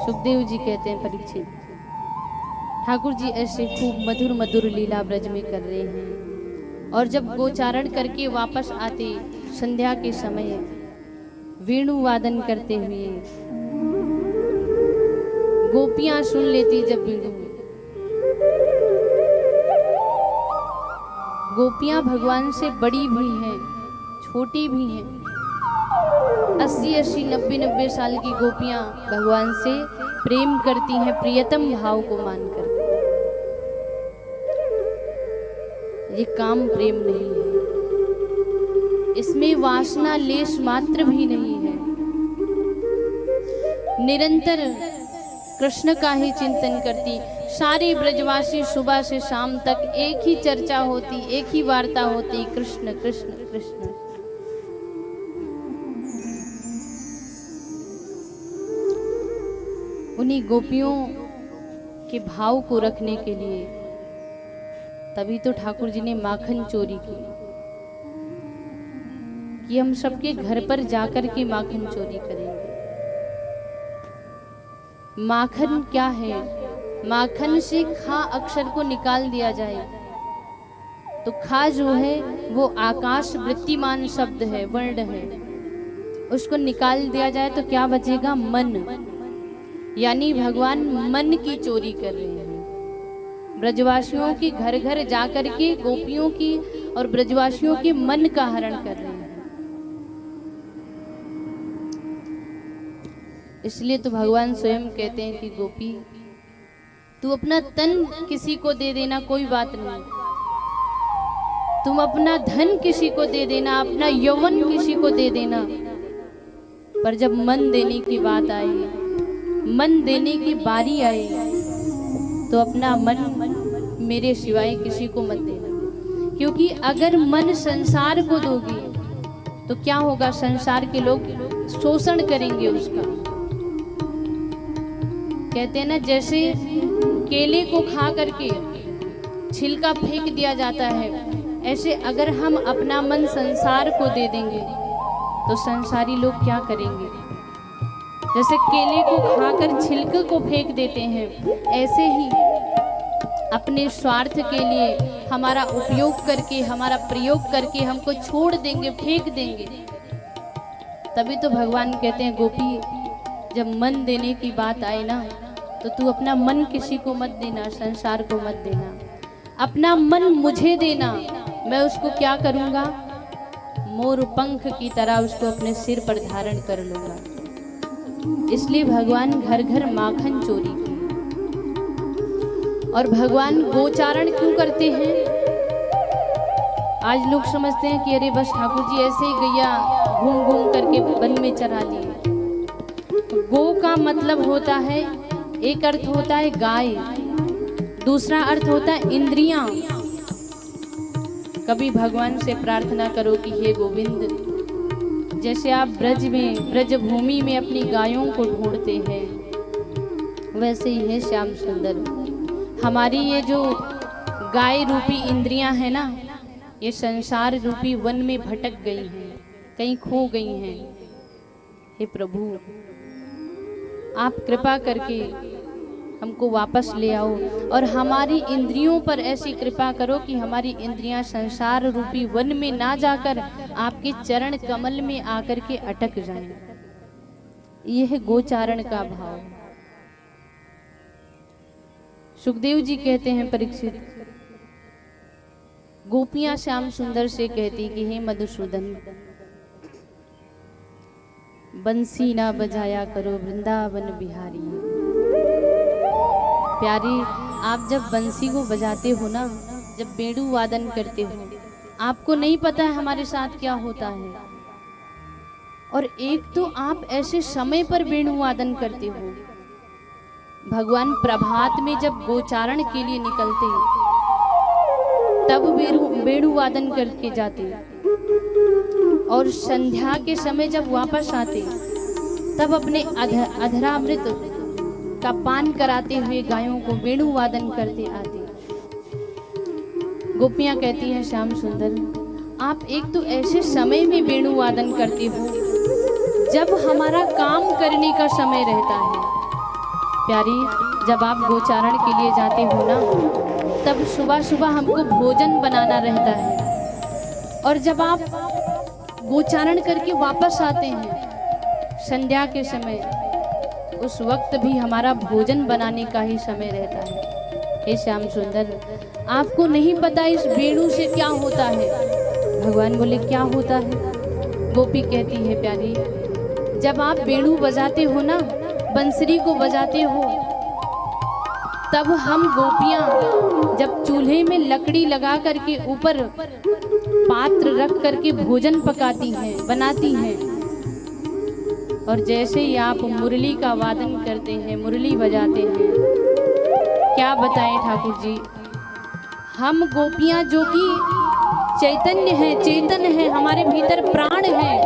सुखदेव जी कहते हैं परीक्षित, ठाकुर जी ऐसे खूब मधुर मधुर लीला ब्रज में कर रहे हैं और जब गोचारण करके वापस आते संध्या के समय वेणु वादन करते हुए गोपियां सुन लेती जब वेणु। गोपियां भगवान से बड़ी भी हैं, छोटी भी हैं। 80-80, 90-90 साल की गोपियां भगवान से प्रेम करती हैं, प्रियतम भाव को मानकर। ये काम प्रेम नहीं है, इसमें वासना लेश मात्र भी नहीं है। निरंतर कृष्ण का ही चिंतन करती सारे ब्रजवासी, सुबह से शाम तक एक ही चर्चा होती, एक ही वार्ता होती, कृष्ण कृष्ण कृष्ण। उन्हीं गोपियों के भाव को रखने के लिए तभी तो ठाकुर जी ने माखन चोरी की कि हम सबके घर पर जाकर के माखन चोरी करेंगे। माखन क्या है? माखन से खा अक्षर को निकाल दिया जाए तो खा जो है वो आकाश वृत्तिमान शब्द है, वर्ण है। उसको निकाल दिया जाए तो क्या बचेगा? मन। यानी भगवान मन की चोरी कर रहे हैं। ब्रजवासियों के घर घर जाकर के गोपियों की और ब्रजवासियों के मन का हरण कर रहे हैं। इसलिए तो भगवान स्वयं कहते हैं कि गोपी तू अपना तन किसी को दे देना, कोई बात नहीं। तुम अपना धन किसी को दे देना, अपना यौवन किसी को दे देना, पर जब मन देने की बात आई, मन देने की बारी आई, तो अपना मन मेरे सिवाय किसी को मत देना। क्योंकि अगर मन संसार को दोगी तो क्या होगा? संसार के लोग शोषण करेंगे उसका। कहते हैं ना, जैसे केले को खा करके छिलका फेंक दिया जाता है, ऐसे अगर हम अपना मन संसार को दे देंगे तो संसारी लोग क्या करेंगे? जैसे केले को खाकर छिलके को फेंक देते हैं, ऐसे ही अपने स्वार्थ के लिए हमारा उपयोग करके, हमारा प्रयोग करके हमको छोड़ देंगे, फेंक देंगे। तभी तो भगवान कहते हैं गोपी जब मन देने की बात आए ना तो तू अपना मन किसी को मत देना, संसार को मत देना। अपना मन मुझे देना, मैं उसको क्या करूँगा? मोर पंख की तरह उसको अपने सिर पर धारण कर लूँगा। इसलिए भगवान घर घर माखन चोरी की। और भगवान गोचारण क्यों करते हैं? आज लोग समझते हैं कि अरे बस ठाकुर जी ऐसे ही गैया घूम घूम करके वन में चरा लिए। गो का मतलब होता है, एक अर्थ होता है गाय, दूसरा अर्थ होता है इंद्रियां। कभी भगवान से प्रार्थना करो कि हे गोविंद, जैसे आप ब्रज में, ब्रज भूमि में अपनी गायों को ढूंढते हैं, वैसे ही है श्याम सुंदर। हमारी ये जो गाय रूपी इंद्रियां हैं ना, ये संसार रूपी वन में भटक गई हैं, कहीं खो गई हैं। हे प्रभु, आप कृपा करके हमको वापस ले आओ और हमारी इंद्रियों पर ऐसी कृपा करो कि हमारी इंद्रियां संसार रूपी वन में ना जाकर आपके चरण कमल में आकर के अटक जाएं। यह है गोचारण का भाव। सुखदेव जी कहते हैं परीक्षित, गोपियां श्याम सुंदर से कहती कि हे मधुसूदन, बंसी ना बजाया करो वृंदावन बिहारी। प्यारी, आप जब बंसी को बजाते हो ना, जब बेड़ू वादन करते हो, आपको नहीं पता है हमारे साथ क्या होता है। और एक तो आप ऐसे समय पर बेड़ू वादन करते हो, भगवान प्रभात में जब गोचारण के लिए निकलते तब बेड़ू वादन करके जाते, और संध्या के समय जब वापस आते तब अपने अधरामृत का पान कराते हुए गायों को वेणु वादन करते आते। गोपियां कहती हैं श्याम सुंदर, आप एक तो ऐसे समय में वेणु वादन करते हो जब हमारा काम करने का समय रहता है, प्यारी, जब आप गोचारण के लिए जाते हो ना, तब सुबह सुबह हमको भोजन बनाना रहता है, और जब आप गोचारण करके वापस आते हैं संध्या के समय, उस वक्त भी हमारा भोजन बनाने का ही समय रहता है। हे श्याम सुंदर, आपको नहीं पता इस वेणु से क्या होता है? भगवान बोले क्या होता है? गोपी कहती है प्यारी, जब आप वेणु बजाते हो ना, बंसरी को बजाते हो, तब हम गोपियां जब चूल्हे में लकड़ी लगा करके ऊपर पात्र रख करके भोजन पकाती हैं, बनाती हैं, और जैसे ही आप मुरली का वादन करते हैं, मुरली बजाते हैं, क्या बताएं ठाकुर जी, हम गोपियां जो कि चैतन्य हैं, चेतन हैं, हमारे भीतर प्राण है,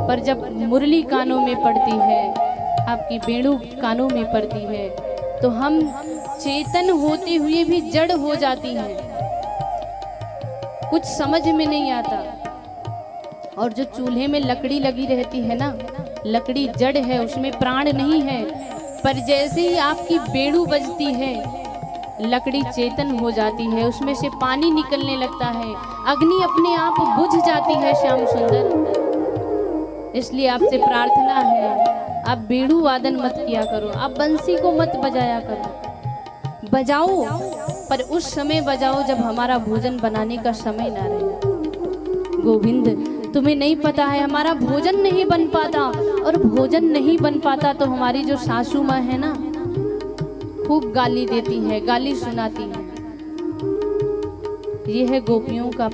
पर जब मुरली कानों में पड़ती है, आपकी वेणु कानों में पड़ती है, तो हम चेतन होते हुए भी जड़ हो जाती हैं, कुछ समझ में नहीं आता। और जो चूल्हे में लकड़ी लगी रहती है ना, लकड़ी जड़ है, उसमें प्राण नहीं है, पर जैसे ही आपकी वेणु बजती है, लकड़ी चेतन हो जाती है, उसमें से पानी निकलने लगता है, अग्नि अपने आप बुझ जाती है। श्याम सुंदर, इसलिए आपसे प्रार्थना है, आप वेणु वादन मत किया करो, आप बंसी को मत बजाया करो, बजाओ पर उस समय बजाओ जब हमारा भोजन बनाने का समय ना रहे। गोविंद, तुम्हें नहीं पता है, हमारा भोजन नहीं बन पाता, और भोजन नहीं बन पाता तो हमारी जो सासू माँ है ना, खूब गाली देती है, गाली सुनाती है। ये है गोपियों का